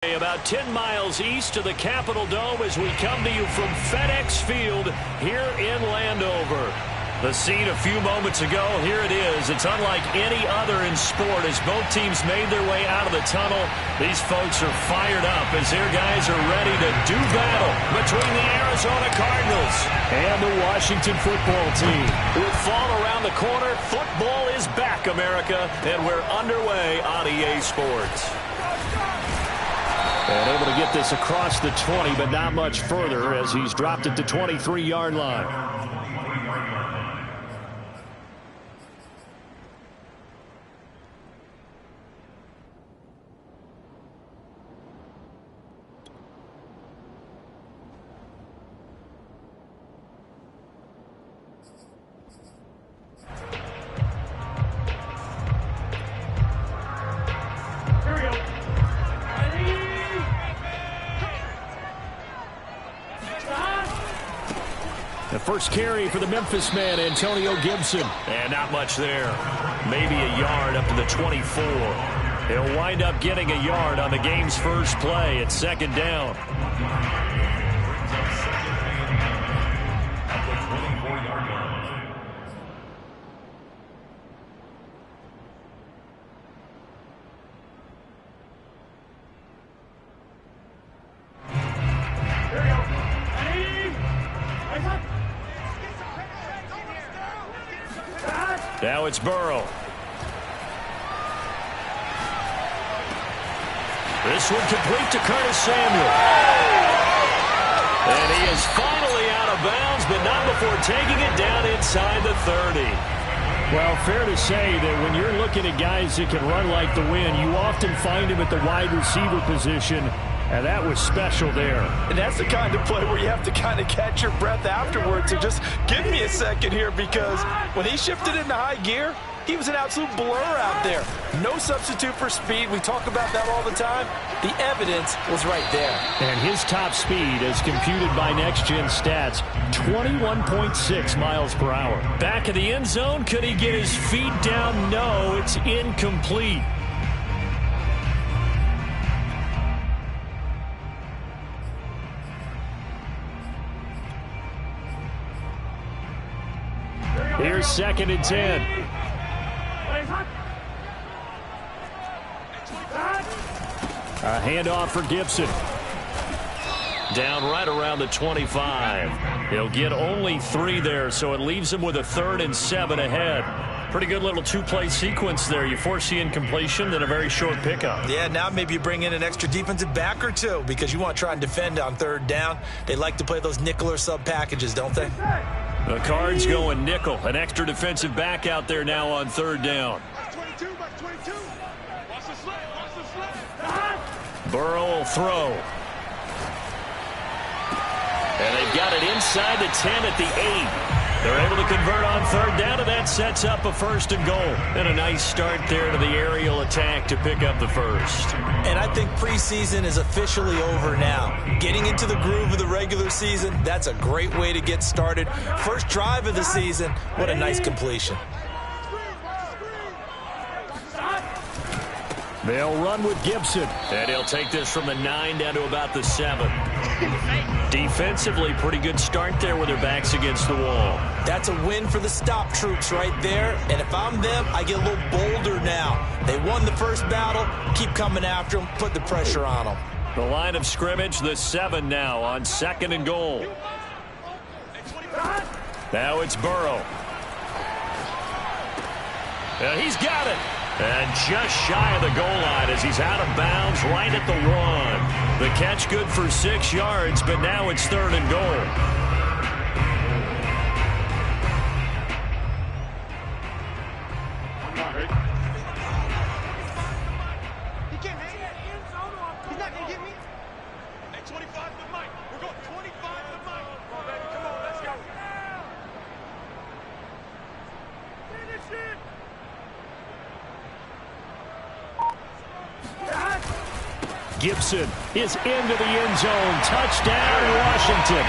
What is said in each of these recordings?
About 10 miles east of the Capitol Dome as we come to you from FedEx Field here in Landover. The scene a few moments ago, here it is. It's unlike any other in sport as both teams made their way out of the tunnel. These folks are fired up as their guys are ready to do battle between the Arizona Cardinals and the Washington football team. With fall around the corner, football is back, America, and we're underway on EA Sports. And able to get this across the 20, but not much further as he's dropped it to 23-yard line. The first carry for the Memphis man, Antonio Gibson. And not much there. Maybe a yard up to the 24. He'll wind up getting a yard on the game's first play at second down. Now it's Burrow. This one complete to Curtis Samuel. And he is finally out of bounds, but not before taking it down inside the 30. Well, fair to say that when you're looking at guys that can run like the wind, you often find him at the wide receiver position. And that was special there. And that's the kind of play where you have to kind of catch your breath afterwards. So just give me a second here, because when he shifted into high gear, he was an absolute blur out there. No substitute for speed. We talk about that all the time. The evidence was right there. And his top speed, as computed by Next Gen Stats, 21.6 miles per hour. Back in the end zone, could he get his feet down? No, it's incomplete. Here's 2nd and 10. A handoff for Gibson. Down right around the 25. He'll get only 3 there, so it leaves him with a 3rd and 7 ahead. Pretty good little two-play sequence there. You force the incompletion, then a very short pickup. Yeah, now maybe you bring in an extra defensive back or two because you want to try and defend on 3rd down. They like to play those nickel or sub packages, don't they? The Cards going nickel. An extra defensive back out there now on 3rd down. Burrow will throw. And they've got it inside the 10 at the 8. They're able to convert on 3rd down, and that sets up a 1st and goal. And a nice start there to the aerial attack to pick up the 1st. And I think preseason is officially over now. Getting into the groove of the regular season, that's a great way to get started. First drive of the season, what a nice completion. They'll run with Gibson. And he'll take this from the 9 down to about the 7. Defensively, pretty good start there with their backs against the wall. That's a win for the stop troops right there. And if I'm them, I get a little bolder now. They won the first battle. Keep coming after them. Put the pressure on them. The line of scrimmage, the 7 now on 2nd and goal. Now it's Burrow. And he's got it. And just shy of the goal line as he's out of bounds right at the 1. The catch good for 6 yards, but now it's 3rd and goal. Gibson is into the end zone. Touchdown, Washington.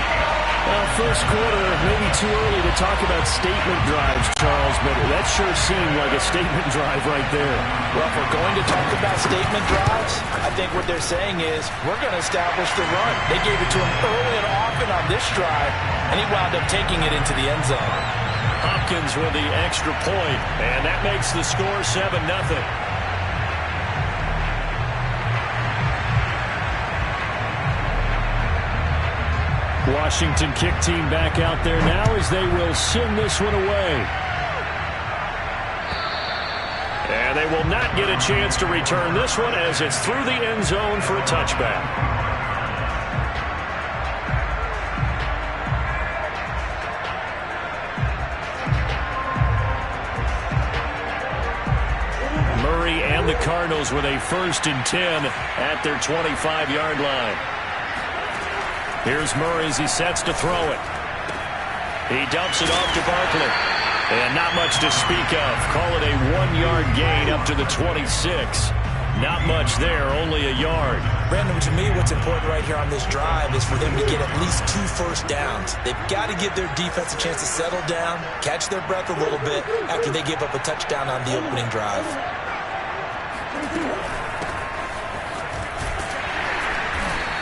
First quarter, maybe too early to talk about statement drives, Charles, but that sure seemed like a statement drive right there. Well, if we're going to talk about statement drives, I think what they're saying is we're going to establish the run. They gave it to him early and often on this drive, and he wound up taking it into the end zone. Hopkins with the extra point, and that makes the score 7-0. Washington kick team back out there now as they will send this one away. And they will not get a chance to return this one as it's through the end zone for a touchback. Murray and the Cardinals with a 1st and 10 at their 25-yard line. Here's Murray as he sets to throw it. He dumps it off to Barkley. And not much to speak of. Call it a 1-yard gain up to the 26. Not much there, only a yard. Brandon, to me, what's important right here on this drive is for them to get at least 2 first downs. They've got to give their defense a chance to settle down, catch their breath a little bit after they give up a touchdown on the opening drive.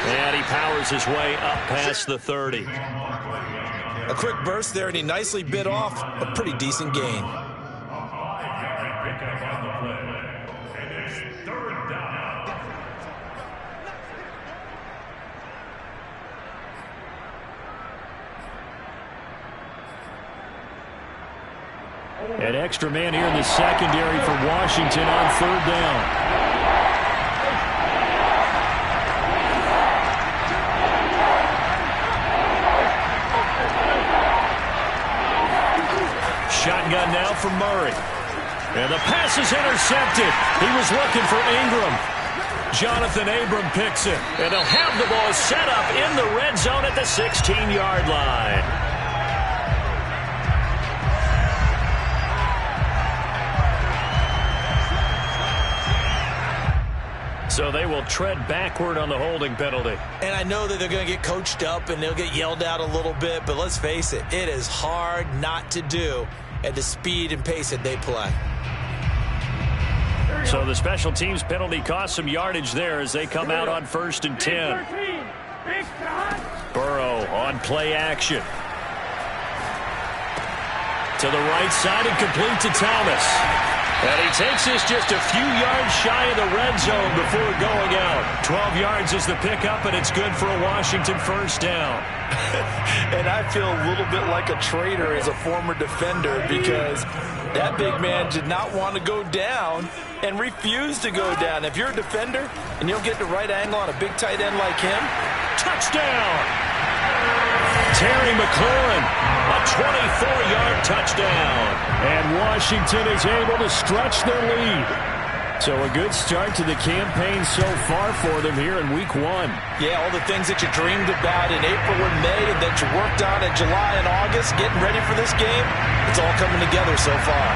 And he powers his way up past the 30. A quick burst there, and he nicely bit off a pretty decent gain. An extra man here in the secondary for Washington on 3rd down. Shotgun now for Murray. And the pass is intercepted. He was looking for Ingram. Jonathan Abram picks it. And they'll have the ball set up in the red zone at the 16-yard line. So they will tread backward on the holding penalty. And I know that they're going to get coached up and they'll get yelled out a little bit, but let's face it, it is hard not to do at the speed and pace that they play. So the special teams penalty cost some yardage there as they come out on 1st and 10. Burrow on play action. To the right side and complete to Thomas. And he takes this just a few yards shy of the red zone before going out. 12 yards is the pickup, and it's good for a Washington 1st down. And I feel a little bit like a traitor as a former defender because that big man did not want to go down and refused to go down. If you're a defender and you'll get the right angle on a big tight end like him, touchdown! Terry McLaurin, a 24-yard touchdown. And Washington is able to stretch their lead. So a good start to the campaign so far for them here in Week 1. Yeah, all the things that you dreamed about in April and May and that you worked on in July and August, getting ready for this game, it's all coming together so far.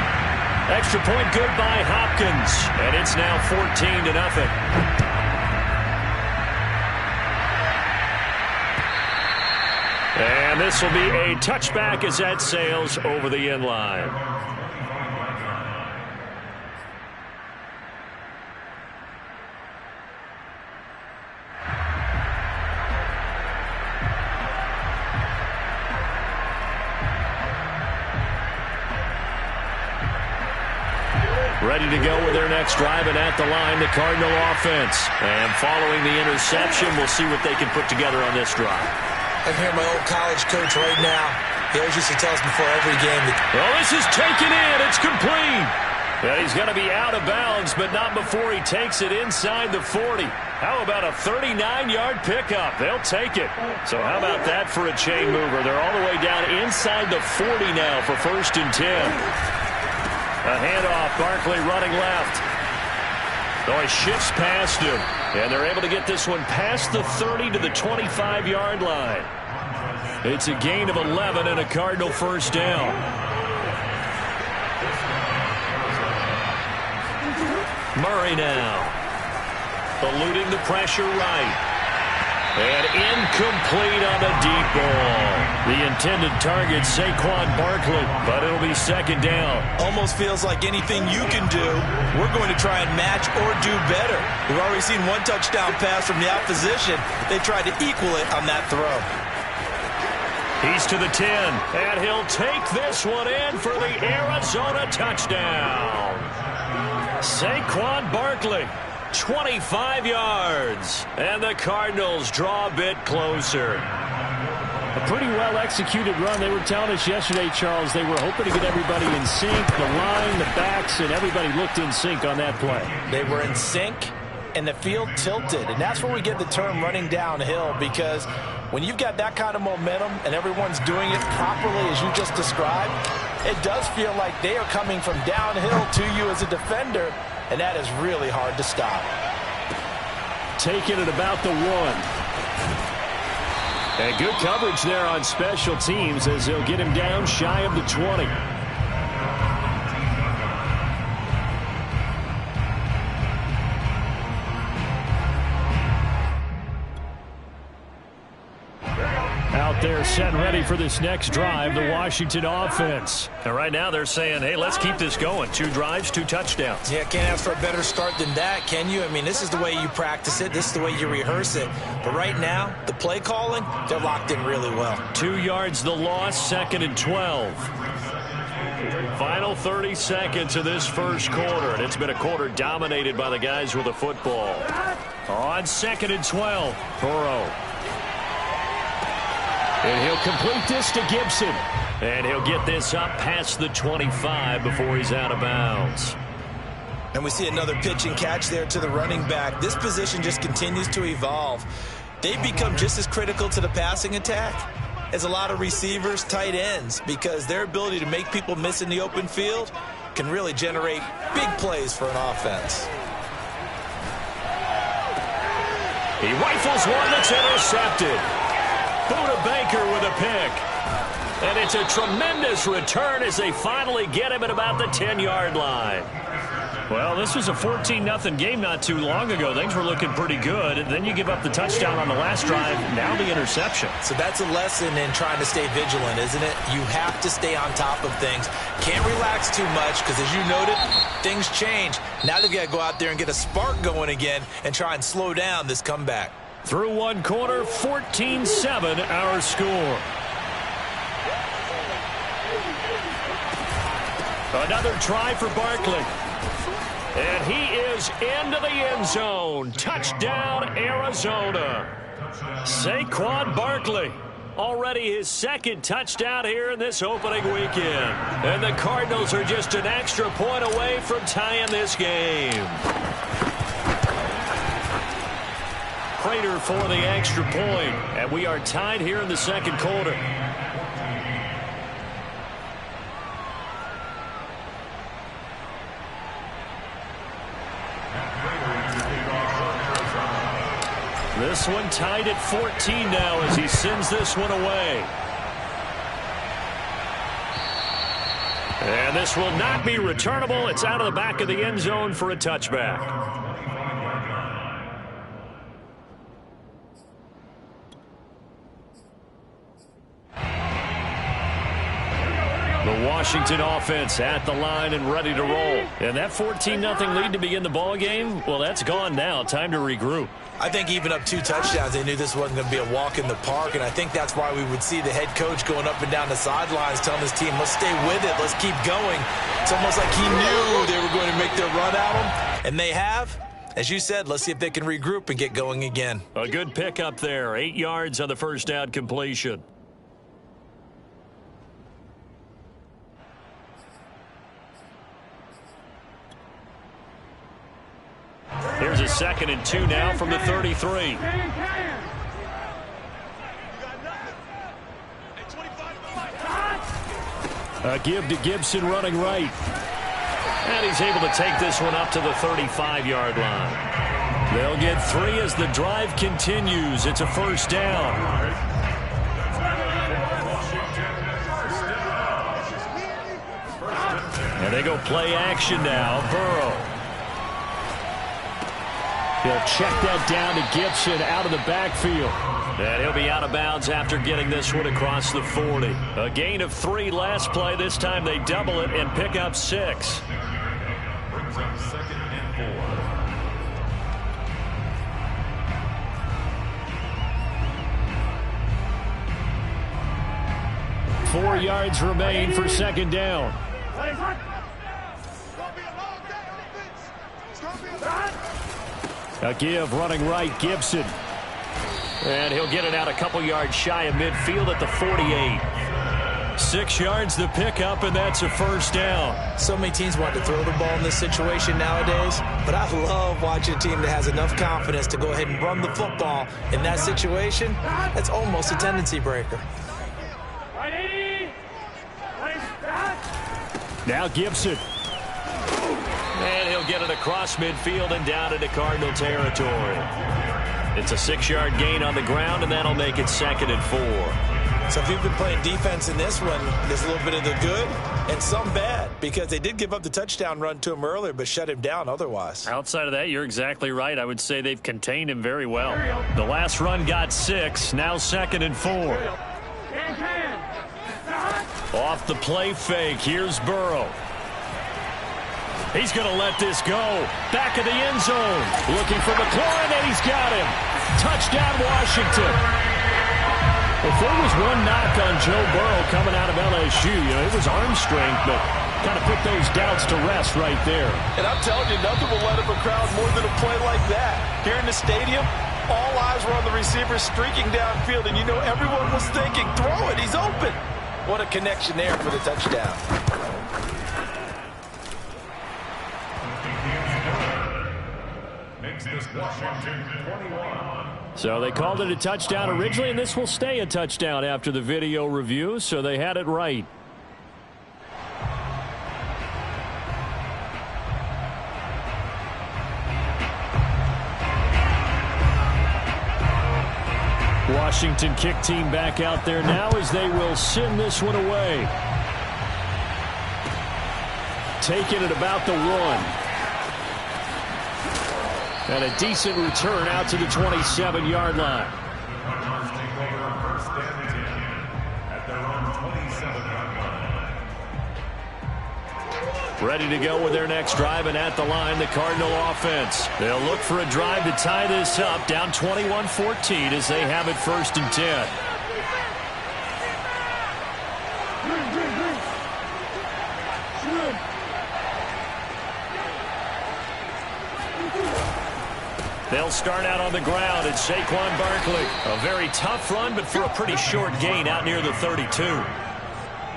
Extra point good by Hopkins, and it's now 14-0. And this will be a touchback as that sails over the end line. Ready to go with their next drive, and at the line, the Cardinal offense. And following the interception, we'll see what they can put together on this drive. I can hear my old college coach right now. He always used to tell us before every game that... Well, this is taken in. It's complete. Yeah, he's going to be out of bounds, but not before he takes it inside the 40. How about a 39-yard pickup? They'll take it. So how about that for a chain mover? They're all the way down inside the 40 now for 1st and 10. A handoff, Barkley running left. Oh, he shifts past him. And they're able to get this one past the 30 to the 25-yard line. It's a gain of 11 and a Cardinal 1st down. Murray now. Eluding the pressure right. And incomplete on the deep ball. The intended target, Saquon Barkley, but it'll be second down. Almost feels like anything you can do, we're going to try and match or do better. We've already seen one touchdown pass from the opposition. They tried to equal it on that throw. He's to the 10, and he'll take this one in for the Arizona touchdown. Saquon Barkley, 25 yards, and the Cardinals draw a bit closer. A pretty well-executed run. They were telling us yesterday, Charles, they were hoping to get everybody in sync, the line, the backs, and everybody looked in sync on that play. They were in sync, and the field tilted, and that's where we get the term running downhill, because when you've got that kind of momentum and everyone's doing it properly as you just described, it does feel like they are coming from downhill to you as a defender, and that is really hard to stop. Taking it about the 1. And good coverage there on special teams as they'll get him down shy of the 20. Out there set and ready for this next drive, the Washington offense. And right now they're saying, hey, let's keep this going. 2 drives, 2 touchdowns. Yeah, can't ask for a better start than that, can you? I mean, this is the way you practice it. This is the way you rehearse it. But right now, the play calling, they're locked in really well. 2 yards the loss, 2nd and 12. Final 30 seconds of this first quarter, and it's been a quarter dominated by the guys with the football. On 2nd and 12, Burrow. And he'll complete this to Gibson. And he'll get this up past the 25 before he's out of bounds. And we see another pitch and catch there to the running back. This position just continues to evolve. They've become just as critical to the passing attack as a lot of receivers, tight ends, because their ability to make people miss in the open field can really generate big plays for an offense. He rifles one that's intercepted. Buda Baker with a pick. And it's a tremendous return as they finally get him at about the 10-yard line. Well, this was a 14-0 game not too long ago. Things were looking pretty good. And then you give up the touchdown on the last drive. Now the interception. So that's a lesson in trying to stay vigilant, isn't it? You have to stay on top of things. Can't relax too much because, as you noted, things change. Now they've got to go out there and get a spark going again and try and slow down this comeback. Through one quarter, 14-7 our score. Another try for Barkley. And he is into the end zone. Touchdown, Arizona. Saquon Barkley. Already his 2nd touchdown here in this opening weekend. And the Cardinals are just an extra point away from tying this game. Prater for the extra point. And we are tied here in the second quarter. This one tied at 14 now as he sends this one away. And this will not be returnable. It's out of the back of the end zone for a touchback. The Washington offense at the line and ready to roll. And that 14-0 lead to begin the ball game, well, that's gone now. Time to regroup. I think even up 2 touchdowns, they knew this wasn't going to be a walk in the park, and I think that's why we would see the head coach going up and down the sidelines telling his team, let's stay with it, let's keep going. It's almost like he knew they were going to make their run at him, and they have. As you said, let's see if they can regroup and get going again. A good pickup there, 8 yards on the first down completion. Here's a 2nd and 2 now from the 33. A give to Gibson running right. And he's able to take this one up to the 35-yard line. They'll get 3 as the drive continues. It's a first down. And they go play action now. Burrow. He'll check that down to Gibson out of the backfield. And he'll be out of bounds after getting this one across the 40. A gain of 3 last play. This time they double it and pick up 6. Brings up 2nd and 4. 4 yards remain for 2nd down. A give running right, Gibson. And he'll get it out a couple yards shy of midfield at the 48. 6 yards the pickup, and that's a 1st down. So many teams want to throw the ball in this situation nowadays, but I love watching a team that has enough confidence to go ahead and run the football in that situation. That's almost a tendency breaker. Now Gibson. And he'll get it across midfield and down into Cardinal territory. It's a 6-yard gain on the ground, and that'll make it 2nd and 4. So if you've been playing defense in this one, there's a little bit of the good and some bad, because they did give up the touchdown run to him earlier, but shut him down otherwise. Outside of that, you're exactly right. I would say they've contained him very well. The last run got 6, now 2nd and 4. Off the play fake, here's Burrow. He's going to let this go. Back of the end zone. Looking for McLaurin, and he's got him. Touchdown, Washington. If there was one knock on Joe Burrow coming out of LSU, it was arm strength, but kind of put those doubts to rest right there. And I'm telling you, nothing will let up a crowd more than a play like that. Here in the stadium, all eyes were on the receiver streaking downfield, and you know everyone was thinking, throw it, he's open. What a connection there for the touchdown. Makes this Washington 21. So they called it a touchdown originally, and this will stay a touchdown after the video review, so they had it right. Washington kick team back out there now as they will send this one away. Taking it about the 1. And a decent return out to the 27-yard line. Cardinals take over on 1st and 10 at their own 27-yard line. Ready to go with their next drive, and at the line, the Cardinal offense. They'll look for a drive to tie this up, down 21-14 as they have it 1st and 10. They'll start out on the ground. It's Saquon Barkley. A very tough run, but for a pretty short gain out near the 32.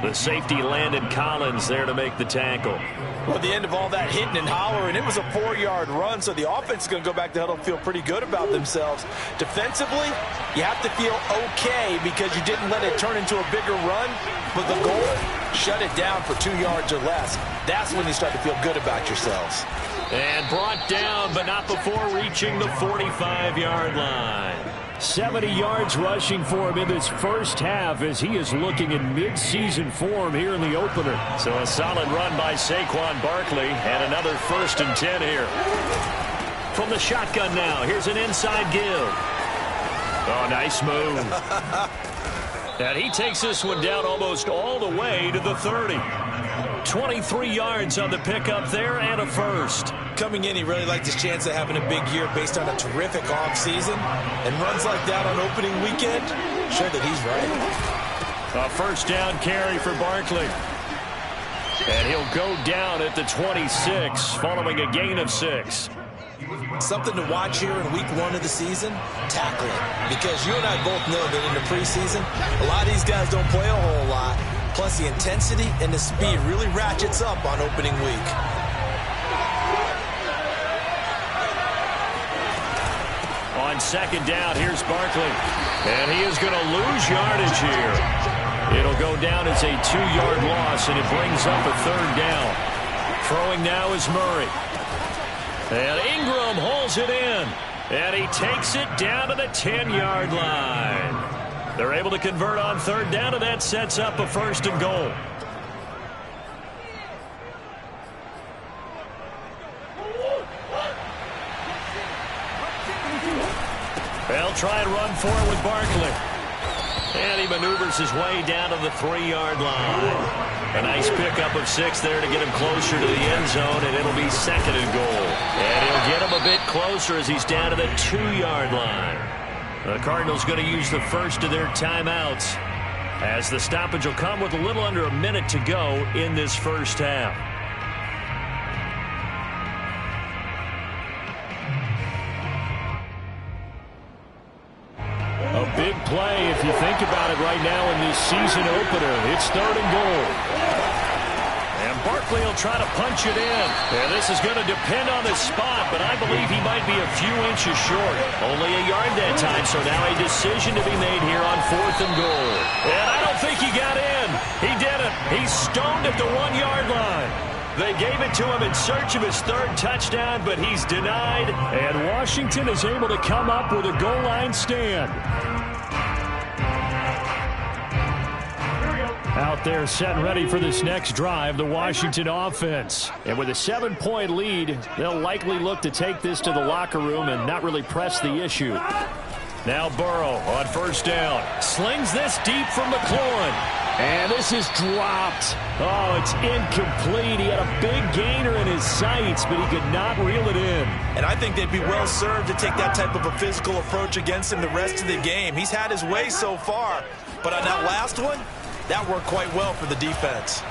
The safety Landon Collins there to make the tackle. Well, at the end of all that hitting and hollering, it was a 4-yard run, so the offense is going to go back to huddle and feel pretty good about themselves. Defensively, you have to feel okay because you didn't let it turn into a bigger run, but the goal, shut it down for 2 yards or less. That's when you start to feel good about yourselves. And brought down, but not before reaching the 45-yard line. 70 yards rushing for him in this first half as he is looking in mid-season form here in the opener. So a solid run by Saquon Barkley, and another 1st and 10 here. From the shotgun now, here's an inside give. Oh, nice move. And he takes this one down almost all the way to the 30. 23 yards on the pickup there and a 1st. Coming in, he really liked his chance of having a big year based on a terrific offseason. And runs like that on opening weekend show that he's right. A 1st down carry for Barkley. And he'll go down at the 26 following a gain of 6. Something to watch here in week 1 of the season, tackling. Because you and I both know that in the preseason, a lot of these guys don't play a whole lot. Plus, the intensity and the speed really ratchets up on opening week. On 2nd down, here's Barkley. And he is going to lose yardage here. It'll go down as a 2-yard loss, and it brings up a 3rd down. Throwing now is Murray. And Ingram holds it in. And he takes it down to the 10-yard line. They're able to convert on 3rd down, and that sets up a 1st and goal. try and run for it with Barkley. And he maneuvers his way down to the 3-yard line. A nice pickup of 6 there to get him closer to the end zone, and it'll be 2nd and goal. And he'll get him a bit closer as he's down to the 2-yard line. The Cardinals going to use the first of their timeouts, as the stoppage will come with a little under a minute to go in this first half. A big play if you think about it right now in this season opener. It's 3rd and goal. And Barkley will try to punch it in. And this is going to depend on the spot, but I believe he might be a few inches short. Only a yard that time, so now a decision to be made here on 4th and goal. And I don't think he got in. He didn't. He's stoned at the 1-yard line. They gave it to him in search of his 3rd touchdown, but he's denied. And Washington is able to come up with a goal line stand. Out there set and ready for this next drive, the Washington offense. And with a 7-point lead, they'll likely look to take this to the locker room and not really press the issue. Now Burrow on 1st down. Slings this deep from McLaurin. And this is dropped. Oh, it's incomplete. He had a big gainer in his sights, but he could not reel it in. And I think they'd be well served to take that type of a physical approach against him the rest of the game. He's had his way so far, but on that last one, that worked quite well for the defense.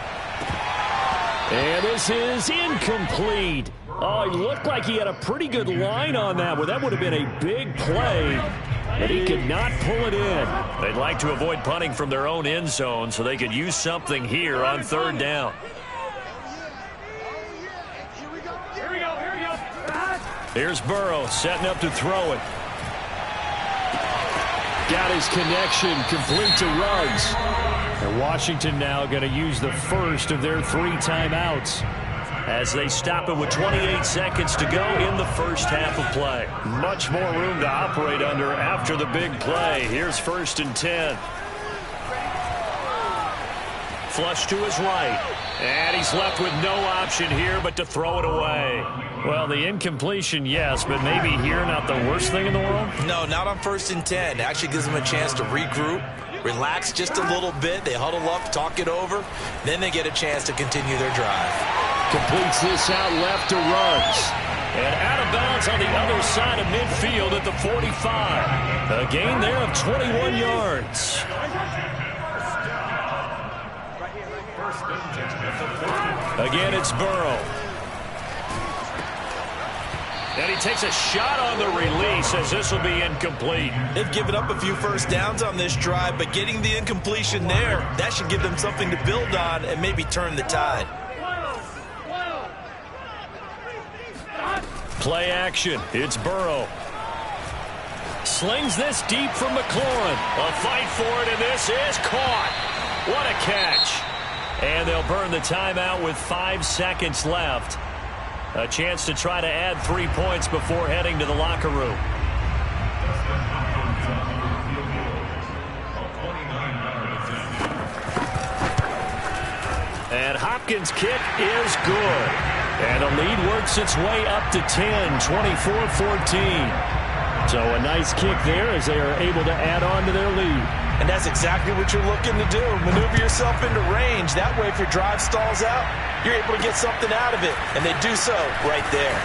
And this is incomplete. Oh, he looked like he had a pretty good line on that one. That would have been a big play, but he could not pull it in. They'd like to avoid punting from their own end zone so they could use something here on 3rd down. Here's Burrow setting up to throw it. Got his connection complete to Ruggs. And Washington now going to use the first of their 3 timeouts, as they stop it with 28 seconds to go in the first half of play. Much more room to operate under after the big play. Here's 1st and 10. Flush to his right. And he's left with no option here but to throw it away. Well, the incompletion, yes, but maybe here not the worst thing in the world? No, not on 1st and 10. It actually gives them a chance to regroup, relax just a little bit. They huddle up, talk it over. Then they get a chance to continue their drive. Completes this out left to Ruggs. And out of bounds on the other side of midfield at the 45. A gain there of 21 yards. Again, it's Burrow. And he takes a shot on the release as this will be incomplete. They've given up a few first downs on this drive, but getting the incompletion there, that should give them something to build on and maybe turn the tide. Play action. It's Burrow. Slings this deep from McLaurin. A fight for it, and this is caught. What a catch. And they'll burn the timeout with 5 seconds left. A chance to try to add 3 points before heading to the locker room. And Hopkins' kick is good. And the lead works its way up to 10, 24-14. So a nice kick there as they are able to add on to their lead. And that's exactly what you're looking to do. Maneuver yourself into range. That way, if your drive stalls out, you're able to get something out of it. And they do so right there.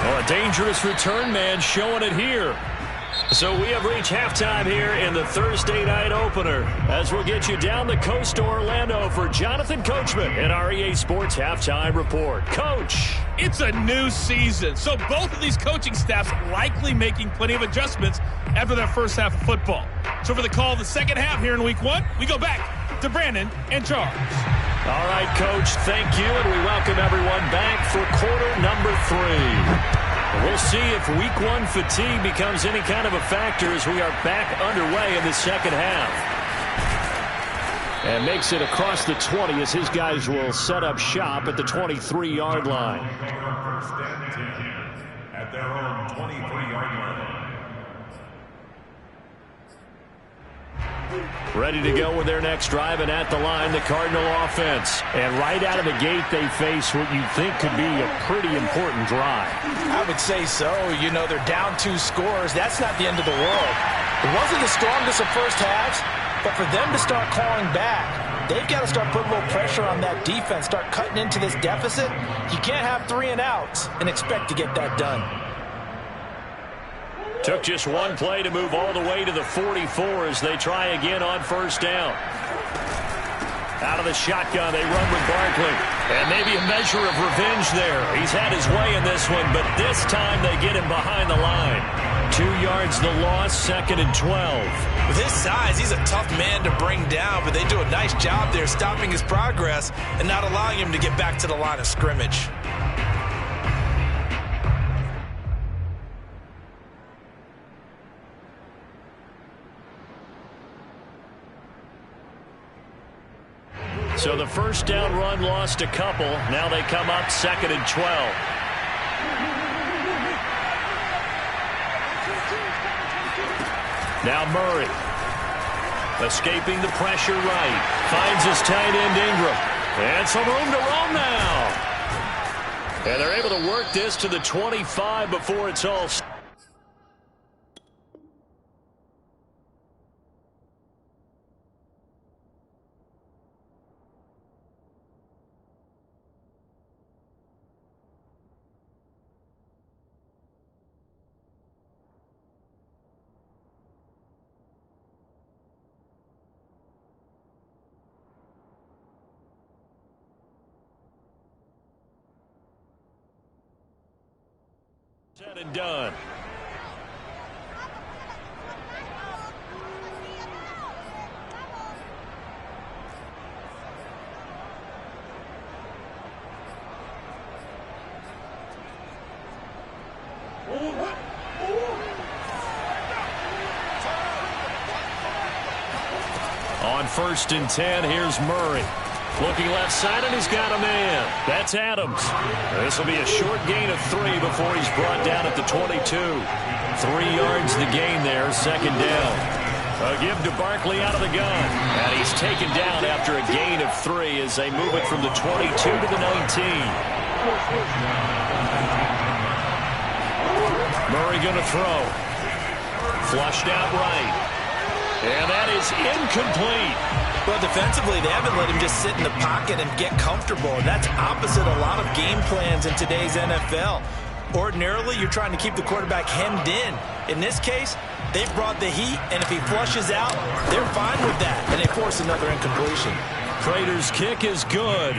Oh, a dangerous return man showing it here. So we have reached halftime here in the Thursday night opener, as we'll get you down the coast to Orlando for Jonathan Coachman in our EA Sports Halftime Report. Coach. It's a new season, so both of these coaching staffs likely making plenty of adjustments after that first half of football. So for the call of the second half here in week 1, we go back to Brandon and Charles. All right, Coach, thank you, and we welcome everyone back for quarter number 3. We'll see if week 1 fatigue becomes any kind of a factor as we are back underway in the second half. And makes it across the 20 as his guys will set up shop at the 23-yard line. First and 10 at their own 23-yard line. Ready to go with their next drive, and at the line, the Cardinal offense. And right out of the gate, they face what you think could be a pretty important drive. I would say so. You know, they're down 2 scores. That's not the end of the world. It wasn't the strongest of first halves, but for them to start clawing back, they've got to start putting a little pressure on that defense, start cutting into this deficit. You can't have 3 and outs and expect to get that done. Took just one play to move all the way to the 44 as they try again on first down. Out of the shotgun, they run with Barkley. And maybe a measure of revenge there. He's had his way in this one, but this time they get him behind the line. 2 yards the loss, 2nd and 12. With his size, he's a tough man to bring down, but they do a nice job there stopping his progress and not allowing him to get back to the line of scrimmage. So the first down run lost a couple. Now they come up 2nd and 12. Now Murray. Escaping the pressure right. Finds his tight end Ingram. And some room to roam now. And they're able to work this to the 25 before it's all. Said and done. On 1st and 10, here's Murray. Looking left side, and he's got a man. That's Adams. This will be a short gain of 3 before he's brought down at the 22. 3 yards the gain there, 2nd down. A give to Barkley out of the gun. And he's taken down after a gain of 3 as they move it from the 22 to the 19. Murray going to throw. Flushed out right. And that is incomplete. Well, defensively, they haven't let him just sit in the pocket and get comfortable. And that's opposite a lot of game plans in today's NFL. Ordinarily, you're trying to keep the quarterback hemmed in. In this case, they brought the heat, and if he flushes out, they're fine with that. And they force another incompletion. Prater's kick is good.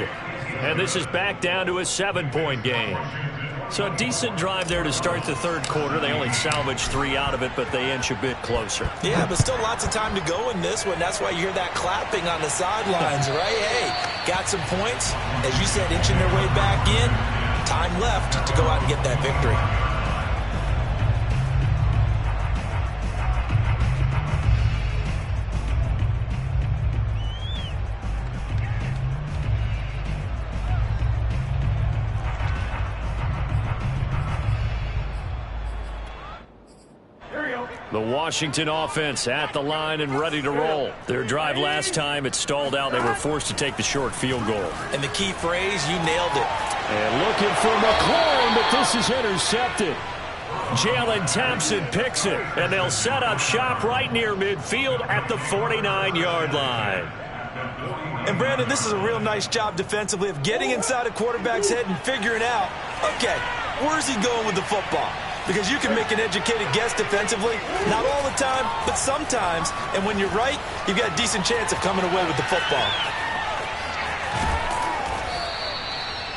And this is back down to a 7-point game. So a decent drive there to start the 3rd quarter. They only salvaged 3 out of it, but they inch a bit closer. Yeah, but still lots of time to go in this one. That's why you hear that clapping on the sidelines, right? Hey, got some points. As you said, inching their way back in. Time left to go out and get that victory. The Washington offense at the line and ready to roll. Their drive last time, it stalled out. They were forced to take the short field goal. And the key phrase, you nailed it. And looking for McLaurin, but this is intercepted. Jalen Thompson picks it, and they'll set up shop right near midfield at the 49-yard line. And, Brandon, this is a real nice job defensively of getting inside a quarterback's head and figuring out, okay, where's he going with the football? Because you can make an educated guess defensively, not all the time, but sometimes. And when you're right, you've got a decent chance of coming away with the football.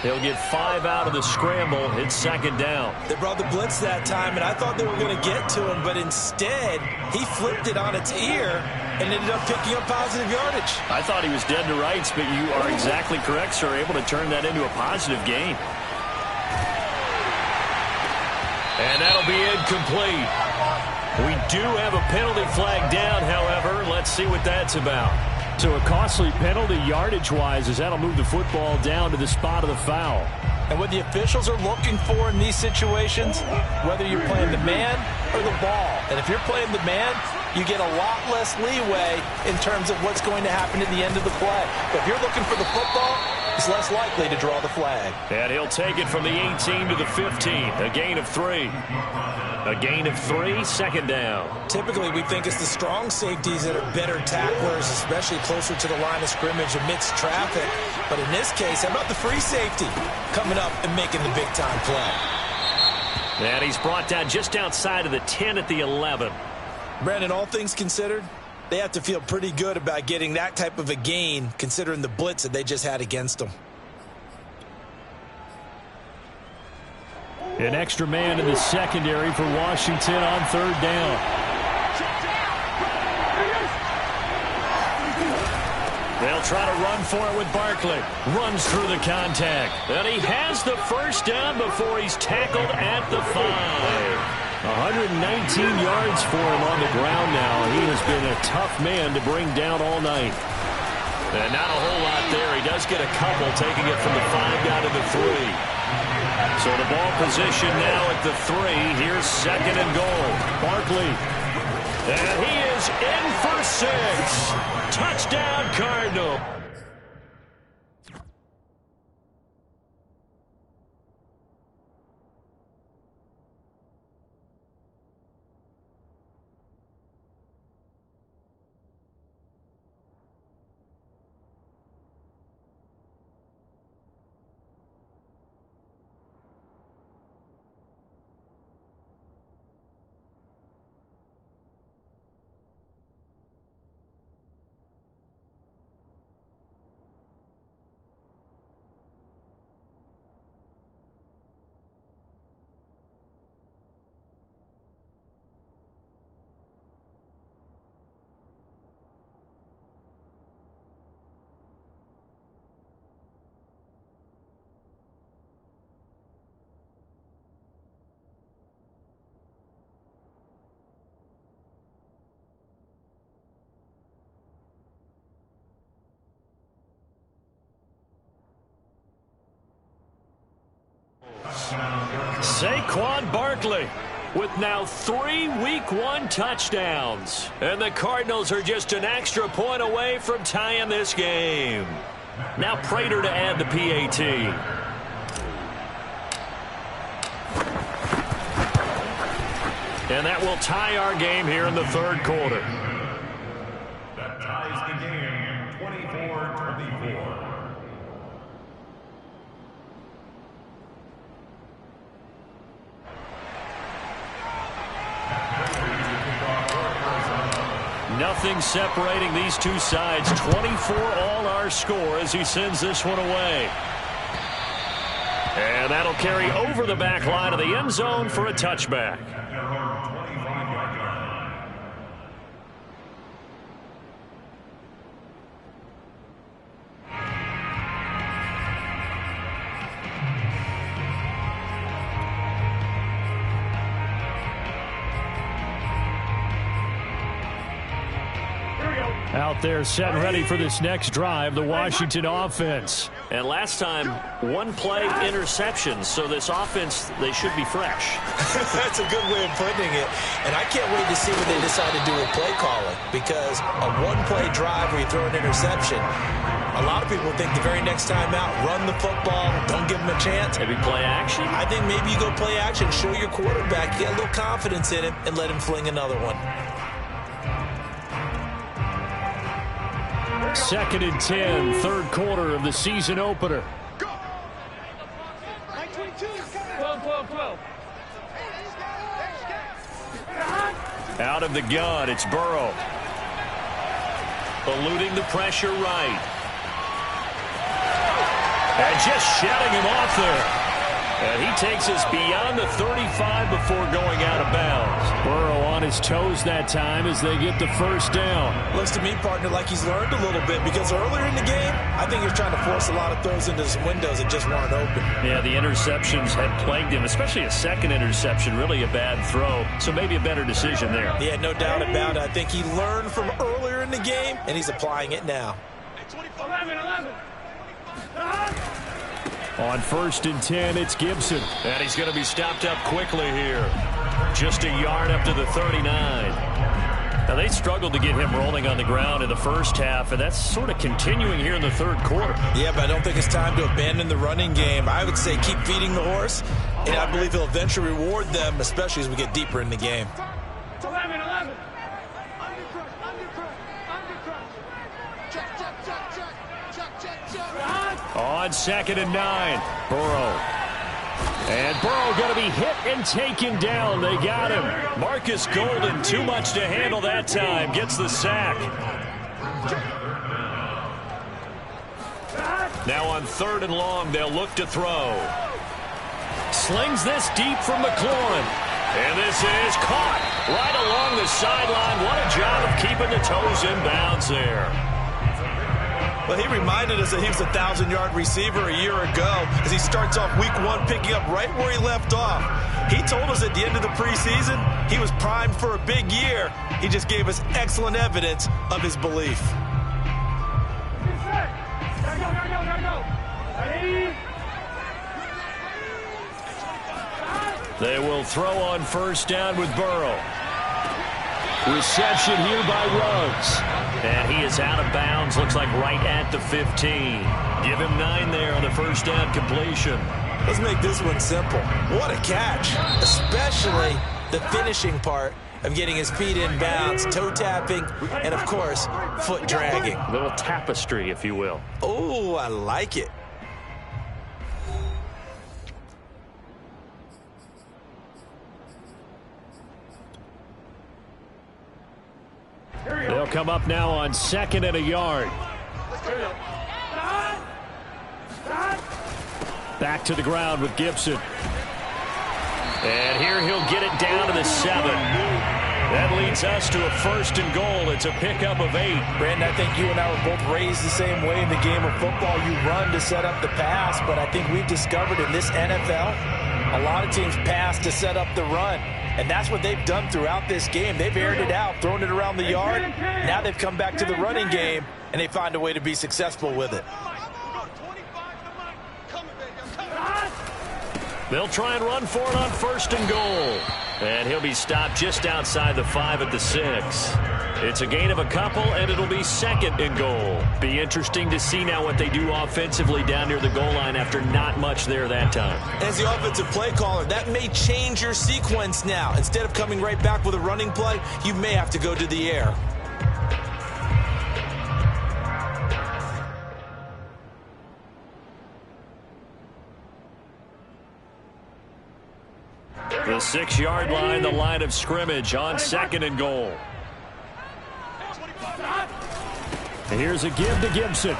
They'll get 5 out of the scramble. It's 2nd down. They brought the blitz that time, and I thought they were going to get to him, but instead, he flipped it on its ear and ended up picking up positive yardage. I thought he was dead to rights, but you are exactly correct, sir, able to turn that into a positive gain. And that'll be incomplete. We do have a penalty flag down, however. Let's see what that's about. So a costly penalty yardage-wise as that'll move the football down to the spot of the foul. And what the officials are looking for in these situations, whether you're playing the man or the ball, and if you're playing the man, you get a lot less leeway in terms of what's going to happen at the end of the play. But if you're looking for the football, it's less likely to draw the flag. And he'll take it from the 18 to the 15. A gain of 3. A gain of 3, second down. Typically, we think it's the strong safeties that are better tacklers, especially closer to the line of scrimmage amidst traffic. But in this case, how about the free safety coming up and making the big-time play? And he's brought down just outside of the 10 at the 11. Brandon, all things considered, they have to feel pretty good about getting that type of a gain, considering the blitz that they just had against them. An extra man in the secondary for Washington on third down. They'll try to run for it with Barkley. Runs through the contact. And he has the first down before he's tackled at the 5. 119 yards for him on the ground now. He has been a tough man to bring down all night. And not a whole lot there. He does get a couple, taking it from the 5 down to the 3. So the ball position now at the 3. Here's second and goal. Barkley. And he is in for 6. Touchdown, Cardinal. Saquon Barkley with now 3 Week 1 touchdowns. And the Cardinals are just an extra point away from tying this game. Now Prater to add the PAT. And that will tie our game here in the third quarter. That ties the game 24-24. Nothing separating these two sides. 24 all our score as he sends this one away. And that'll carry over the back line of the end zone for a touchback. Out there set and ready for this next drive, the Washington offense. And last time, 1 play interceptions, so this offense, they should be fresh. That's a good way of putting it. And I can't wait to see what they decide to do with play calling, because a 1-play drive where you throw an interception, a lot of people think the very next time out, run the football, don't give them a chance. Maybe play action? I think maybe you go play action, show your quarterback, get a little confidence in him, and let him fling another one. 2nd and 10, third quarter of the season opener. Out of the gun, it's Burrow. Eluding the pressure right. And just shutting him off there. And he takes us beyond the 35 before going out of bounds. Burrow on his toes that time as they get the first down. Looks to me, partner, like he's learned a little bit because earlier in the game, I think he was trying to force a lot of throws into some windows that just weren't open. Yeah, the interceptions had plagued him, especially a second interception, really a bad throw. So maybe a better decision there. Yeah, no doubt about it. I think he learned from earlier in the game, and he's applying it now. 11. On 1st and 10, it's Gibson. And he's going to be stopped up quickly here. Just a yard up to the 39. Now, they struggled to get him rolling on the ground in the first half, and that's sort of continuing here in the third quarter. Yeah, but I don't think it's time to abandon the running game. I would say keep feeding the horse, and I believe he'll eventually reward them, especially as we get deeper in the game. 11. On 2nd and 9, Burrow. And Burrow going to be hit and taken down. They got him. Marcus Golden, too much to handle that time. Gets the sack. Now on 3rd and long, they'll look to throw. Slings this deep from McLaurin. And this is caught right along the sideline. What a job of keeping the toes in bounds there. Well, he reminded us that he was a 1,000-yard receiver a year ago as he starts off week 1 picking up right where he left off. He told us at the end of the preseason he was primed for a big year. He just gave us excellent evidence of his belief. They will throw on 1st down with Burrow. Reception here by Ruggs. And he is out of bounds, looks like right at the 15. Give him 9 there on the 1st down completion. Let's make this one simple. What a catch, especially the finishing part of getting his feet in bounds, toe tapping, and, of course, foot dragging. A little tapestry, if you will. Oh, I like it. They'll come up now on 2nd and a yard. Back to the ground with Gibson. And here he'll get it down to the 7. That leads us to a 1st and goal. It's a pickup of 8. Brandon, I think you and I were both raised the same way in the game of football. You run to set up the pass, but I think we've discovered in this NFL, a lot of teams pass to set up the run. And that's what they've done throughout this game. They've aired it out, thrown it around the yard. Now they've come back to the running game, and they find a way to be successful with it. They'll try and run for it on 1st and goal. And he'll be stopped just outside the 5 at the 6. It's a gain of a couple, and it'll be 2nd and goal. Be interesting to see now what they do offensively down near the goal line after not much there that time. As the offensive play caller, that may change your sequence now. Instead of coming right back with a running play, you may have to go to the air. The 6-yard line, the line of scrimmage on 2nd and goal. Here's a give to Gibson.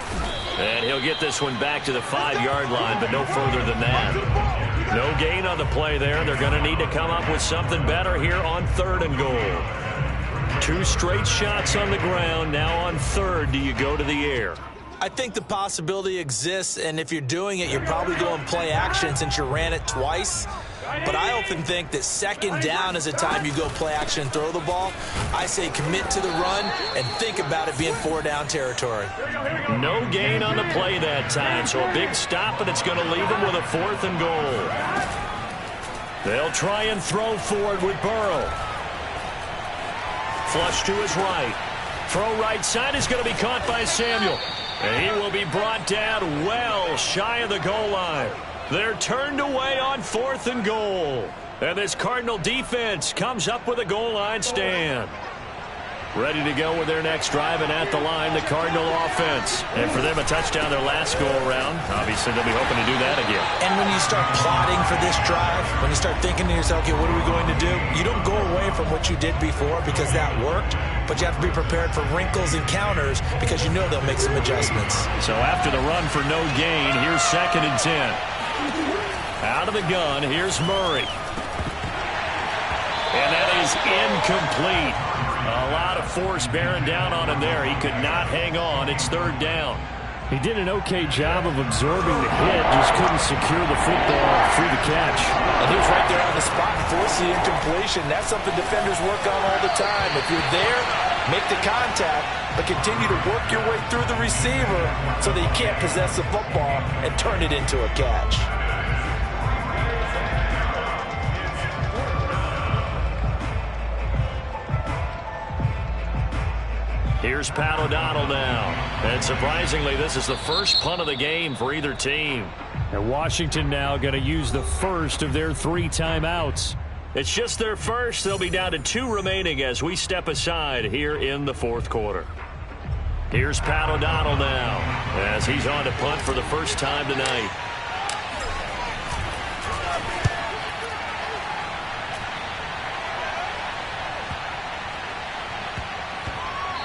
And he'll get this one back to the 5-yard line, but no further than that. No gain on the play there. They're going to need to come up with something better here on 3rd and goal. 2 straight shots on the ground. Now on 3rd, do you go to the air? I think the possibility exists, and if you're doing it, you're probably going play action since you ran it twice. But I often think that 2nd down is a time you go play action and throw the ball. I say commit to the run and think about it being 4-down territory. No gain on the play that time, so a big stop, and it's going to leave them with a 4th and goal. They'll try and throw forward with Burrow. Flush to his right. Throw right side is going to be caught by Samuel. And he will be brought down well shy of the goal line. They're turned away on 4th and goal. And this Cardinal defense comes up with a goal line stand. Ready to go with their next drive, and at the line, the Cardinal offense. And for them, a touchdown their last go-around. Obviously, they'll be hoping to do that again. And when you start plotting for this drive, when you start thinking to yourself, okay, what are we going to do? You don't go away from what you did before because that worked, but you have to be prepared for wrinkles and counters because you know they'll make some adjustments. So after the run for no gain, here's 2nd and 10. Out of the gun, here's Murray. And that is incomplete. A lot of force bearing down on him there. He could not hang on. It's third down. He did an okay job of absorbing the hit, just couldn't secure the football through the catch. And he was right there on the spot and forced the incompletion. That's something defenders work on all the time. If you're there, make the contact, but continue to work your way through the receiver so that you can't possess the football and turn it into a catch. Here's Pat O'Donnell now. And surprisingly, this is the first punt of the game for either team. And Washington now going to use the first of their 3 timeouts. It's just their first. They'll be down to 2 remaining as we step aside here in the fourth quarter. Here's Pat O'Donnell now as he's on to punt for the first time tonight.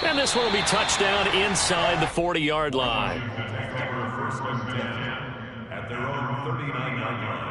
And this one will be touchdown inside the 40-yard line. First and 10 at their own 39-yard line.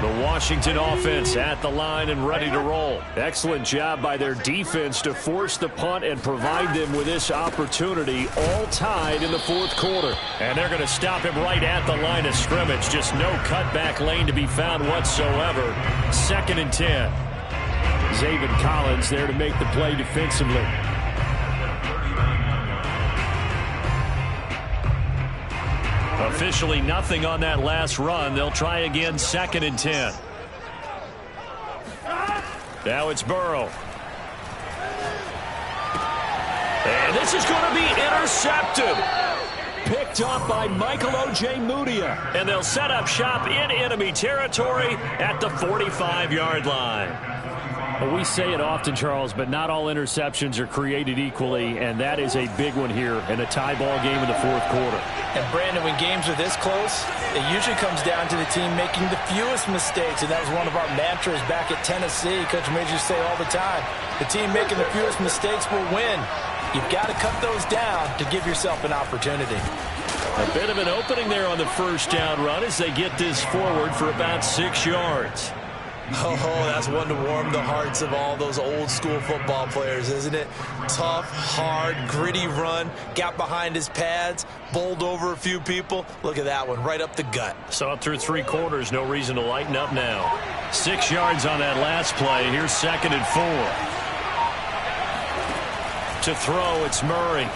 The Washington offense at the line and ready to roll. Excellent job by their defense to force the punt and provide them with this opportunity, all tied in the fourth quarter. And they're going to stop him right at the line of scrimmage. Just no cutback lane to be found whatsoever. 2nd and 10. Zaven Collins there to make the play defensively. Officially nothing on that last run. They'll try again 2nd and 10. Now it's Burrow. And this is going to be intercepted. Picked up by Michael Ojemudia. And they'll set up shop in enemy territory at the 45-yard line. Well, we say it often, Charles, but not all interceptions are created equally, and that is a big one here in a tie ball game in the fourth quarter. And, Brandon, when games are this close, it usually comes down to the team making the fewest mistakes, and that was one of our mantras back at Tennessee. Coach Major say all the time, the team making the fewest mistakes will win. You've got to cut those down to give yourself an opportunity. A bit of an opening there on the first down run as they get this forward for about 6 yards. Oh, that's one to warm the hearts of all those old school football players, isn't it? Tough, hard, gritty run, got behind his pads, bowled over a few people. Look at that one, right up the gut. Saw it through 3 quarters, no reason to lighten up now. 6 yards on that last play. Here's 2nd and 4. To throw, it's Murray.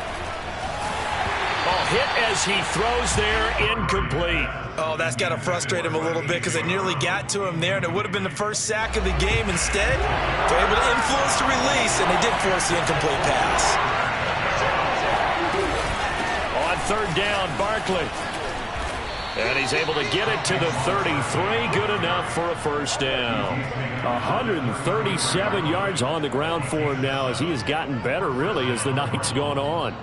Oh, hit as he throws there, incomplete. Oh, that's got to frustrate him a little bit because they nearly got to him there, and it would have been the first sack of the game. Instead, they're able to influence the release, and they did force the incomplete pass. On 3rd down, Barkley. And he's able to get it to the 33. Good enough for a first down. 137 yards on the ground for him now as he has gotten better, really, as the night's gone on.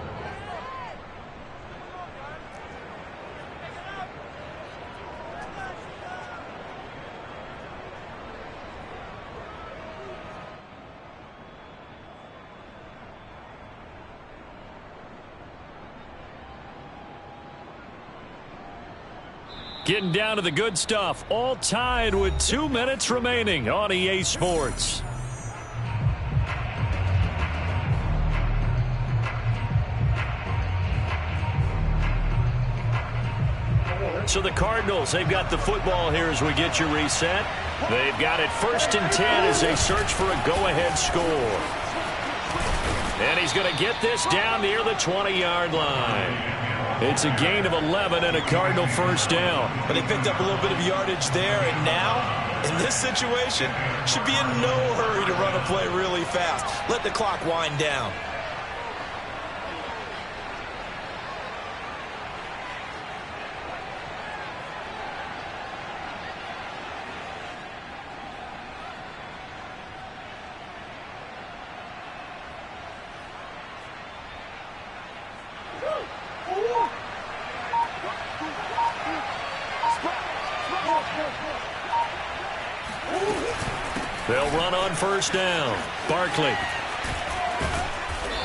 Getting down to the good stuff. All tied with 2 minutes remaining on EA Sports. So the Cardinals, they've got the football here as we get you reset. They've got it 1st and 10 as they search for a go-ahead score. And he's going to get this down near the 20-yard line. It's a gain of 11 and a Cardinal first down. But they picked up a little bit of yardage there, and now, in this situation, should be in no hurry to run a play really fast. Let the clock wind down. They'll run on first down. Barkley.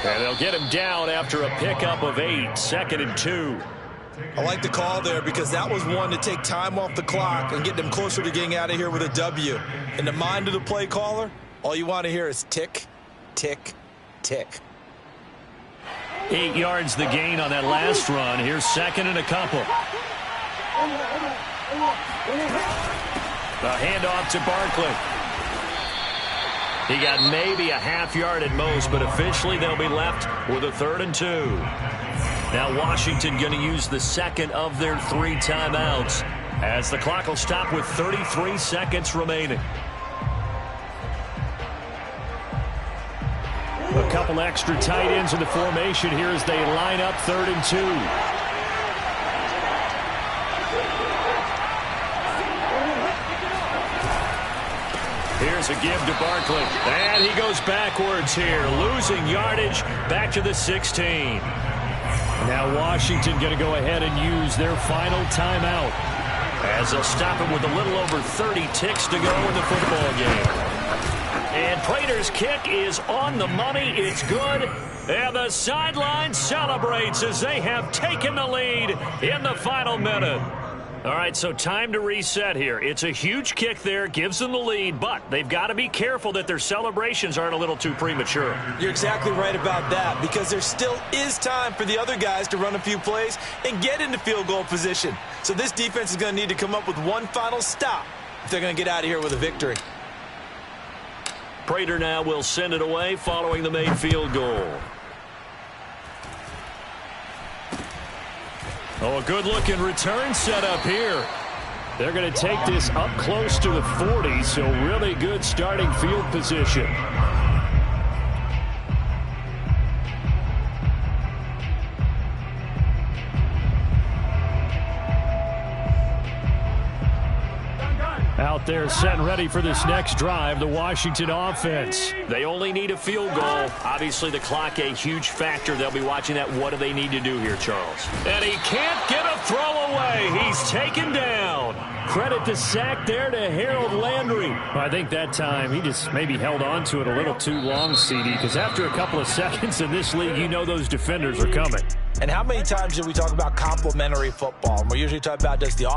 And they'll get him down after a pickup of 8, 2nd and 2. I like the call there because that was one to take time off the clock and get them closer to getting out of here with a W. In the mind of the play caller, all you want to hear is tick, tick, tick. 8 yards the gain on that last run. Here's 2nd and a couple. The handoff to Barkley. He got maybe a half yard at most, but officially they'll be left with a 3rd and 2. Now Washington going to use the second of their 3 timeouts as the clock will stop with 33 seconds remaining. A couple extra tight ends in the formation here as they line up 3rd and 2. Here's a give to Barkley. And he goes backwards here, losing yardage back to the 16. Now Washington going to go ahead and use their final timeout as they'll stop it with a little over 30 ticks to go in the football game. And Prater's kick is on the money. It's good. And the sideline celebrates as they have taken the lead in the final minute. All right, so time to reset here. It's a huge kick there, gives them the lead, but they've got to be careful that their celebrations aren't a little too premature. You're exactly right about that because there still is time for the other guys to run a few plays and get into field goal position. So this defense is going to need to come up with one final stop if they're going to get out of here with a victory. Prater now will send it away following the made field goal. Oh, a good-looking return setup here. They're going to take this up close to the 40, so really good starting field position. Out there set and ready for this next drive, the Washington offense. They only need a field goal. Obviously, the clock a huge factor. They'll be watching that. What do they need to do here, Charles? And he can't get a throw away. He's taken down. Credit the sack there to Harold Landry. I think that time he just maybe held on to it a little too long, CD, because after a couple of seconds in this league, you know those defenders are coming. And how many times do we talk about complimentary football? And we're usually talking about does the